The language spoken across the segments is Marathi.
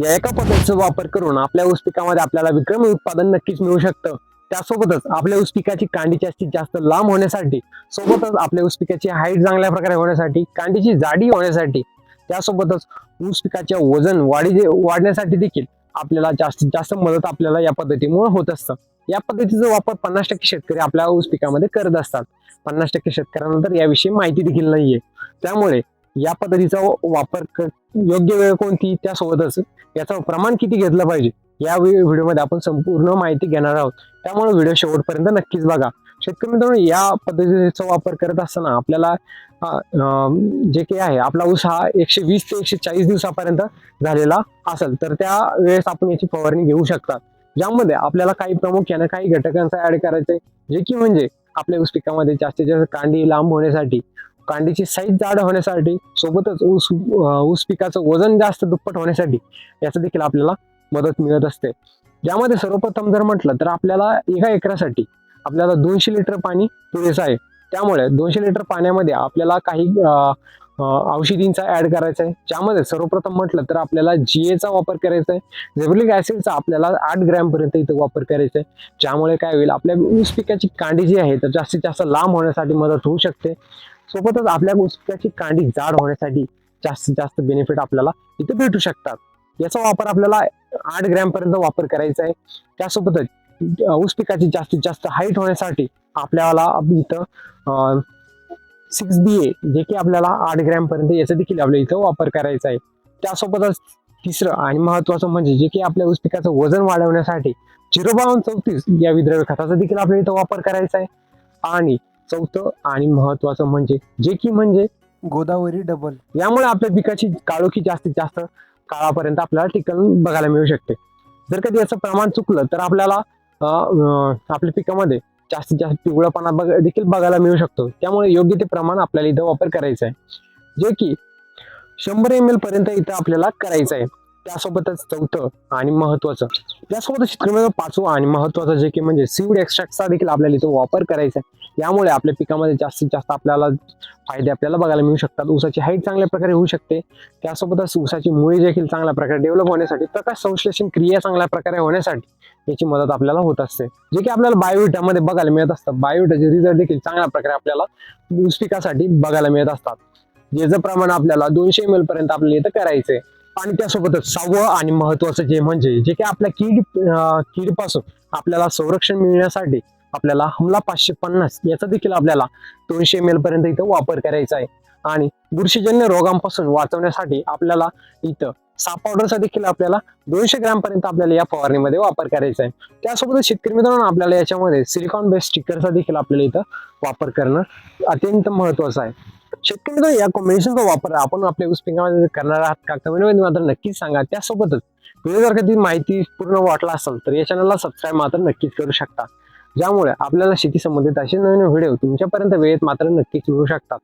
या एका पद्धतीचा वापर करून आपल्या ऊस पिकामध्ये आपल्याला विक्रमी उत्पादन नक्कीच मिळू शकतं। त्यासोबतच आपल्या ऊस पिकाची कांडी जास्तीत जास्त लांब होण्यासाठी, सोबतच आपल्या ऊस पिकाची हाईट चांगल्या प्रकारे होण्यासाठी, कांडीची जाडी होण्यासाठी, त्यासोबतच ऊस पिकाचे वजन वाढण्यासाठी देखील आपल्याला जास्तीत जास्त मदत आपल्याला या पद्धतीमुळे होत असतं। या पद्धतीचा वापर 50% शेतकरी आपल्या ऊस पिकामध्ये करत असतात। 50% शेतकऱ्यांना याविषयी माहिती देखील नाहीये। त्यामुळे या पद्धतीचा वापर योग्य वेळ कोणती, त्यासोबतच याचं प्रमाण किती घेतलं पाहिजे, या व्हिडिओमध्ये आपण संपूर्ण माहिती घेणार आहोत। त्यामुळे व्हिडिओ शेवटपर्यंत नक्कीच बघा। शेतकरी मित्रांनो, या पद्धतीचा वापर करत असताना आपल्याला जे काही आहे आपला ऊस हा 120 ते 140 दिवसापर्यंत झालेला असेल तर त्या वेळेस आपण याची फवारणी घेऊ शकता, ज्यामध्ये आपल्याला काही प्रामुख्याने काही घटकांचा ऍड करायचे, जे की म्हणजे आपल्या ऊस पिकामध्ये जास्तीत जास्त कांडी लांब होण्यासाठी, कांडीची साईज जाड होण्यासाठी, सोबतच ऊस पिकाचं वजन जास्त दुप्पट होण्यासाठी याचं देखील आपल्याला मदत मिळत असते। यामध्ये सर्वप्रथम जर म्हटलं तर आपल्याला एका एकरासाठी आपल्याला 200 लिटर पाणी पुरेसं आहे। त्यामुळे 200 लिटर पाण्यामध्ये आपल्याला काही औषधींचा ऍड करायचा आहे, ज्यामध्ये सर्वप्रथम म्हटलं तर आपल्याला GA चा वापर करायचा आहे। झेब्रुलिक ऍसिडचा आपल्याला 8 ग्रॅम पर्यंत इथे वापर करायचा आहे, ज्यामुळे काय होईल, आपल्या ऊस पिकाची कांडी जी आहे तर जास्तीत जास्त लांब होण्यासाठी मदत होऊ शकते। सोबतच आपल्या ऊस पिकाची कांडी जाड होण्यासाठी जास्तीत जास्त बेनिफिट आपल्याला इथे भेटू शकतात। याचा वापर आपल्याला 8 ग्रॅम पर्यंत वापर करायचा आहे। त्यासोबतच ऊस पिकाची जास्तीत जास्त हाईट होण्यासाठी आपल्याला इथं 6BA जे की आपल्याला 8 ग्रॅम पर्यंत याचा देखील आपल्या इथं वापर करायचा आहे। त्यासोबतच तिसरं आणि महत्वाचं म्हणजे जे की आपल्या ऊस पिकाचं वजन वाढवण्यासाठी 05234 या विद्रव्य खताचा देखील आपल्या इथं वापर करायचा आहे। आणि चौथं आणि महत्वाचं म्हणजे जे की म्हणजे गोदावरी डबल, यामुळे आपल्या पिकाची काळोखी जास्तीत जास्त काळापर्यंत आपल्याला टिकून बघायला मिळू शकते। जर कधी याचं प्रमाण चुकलं तर आपल्याला आपल्या पिकामध्ये जास्तीत जास्त पिवळापणा देखील बघायला मिळू शकतो। त्यामुळे योग्य ते प्रमाण आपल्याला इथं वापर करायचा आहे, जे की 100 ml पर्यंत इथं आपल्याला करायचं आहे। त्यासोबतच चौथं आणि महत्वाचं, त्यासोबत शेतकऱ्यांना पाचवं आणि महत्वाचं जे की म्हणजे सीड एक्स्ट्रॅक्टचा देखील आपल्याला इथं वापर करायचा आहे। यामुळे आपल्या पिकामध्ये जास्तीत जास्त आपल्याला फायदे आपल्याला बघायला मिळू शकतात। ऊसाची हाईट चांगल्या प्रकारे होऊ शकते। त्यासोबतच ऊसाची मुळी देखील चांगल्या प्रकारे डेव्हलप होण्यासाठी, प्रकाश संश्लेषण क्रिया चांगल्या प्रकारे होण्यासाठी याची मदत आपल्याला होत असते, जे की आपल्याला बायोविटामध्ये बघायला मिळत असतं। बायोविटाचे रिझल्ट देखील चांगल्या प्रकारे आपल्याला ऊस पिकासाठी बघायला मिळत असतात, ज्याचं प्रमाण आपल्याला 200 ml पर्यंत आपल्याला इथं करायचंय। आणि त्यासोबतच सहावं आणि महत्वाचं जे म्हणजे जे की आपल्या कीड पासून आपल्याला संरक्षण मिळण्यासाठी आपल्याला हमला 550 याचा देखील आपल्याला 200 ml पर्यंत इथं वापर करायचा आहे। आणि बुरशीजन्य रोगांपासून वाचवण्यासाठी आपल्याला इथं साप पावडरचा देखील आपल्याला 200 ग्रॅम पर्यंत आपल्याला या फवारणीमध्ये वापर करायचा आहे। त्यासोबत शेतकरी मित्रांनो, आपल्याला याच्यामध्ये सिलिकॉन बेस्ड स्टिकरचा देखील आपल्याला इथं वापर करणं अत्यंत महत्वाचं आहे। शेतकरी मित्रांनो, या कॉम्बिनेशनचा वापर आपण आपल्या ऊस पिकामध्ये करणार आहात का, कमेंटमध्ये मात्र नक्कीच सांगा। त्यासोबतच व्हिडिओ जर कधी माहिती पूर्ण वाटला असेल तर या चॅनलला सबस्क्राईब मात्र नक्कीच करू शकता, ज्यामुळे आपल्याला शेती संबंधित असे नवीन व्हिडिओ तुमच्यापर्यंत वेळेत मात्र नक्कीच मिळू शकतात।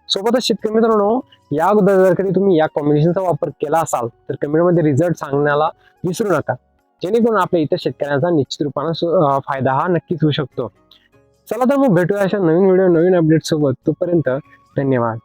सोबतच शेतकरी मित्रांनो, या अगोदर जर कधी तुम्ही या कॉम्बिनेशनचा वापर केला असाल तर कमेंटमध्ये रिझल्ट सांगण्याला विसरू नका, जेणेकरून आपल्या इतर शेतकऱ्यांचा निश्चित रूपाने फायदा हा नक्कीच होऊ शकतो। चला तर मग भेटूया अशा नवीन व्हिडिओ नवीन अपडेट सोबत। तोपर्यंत धन्यवाद।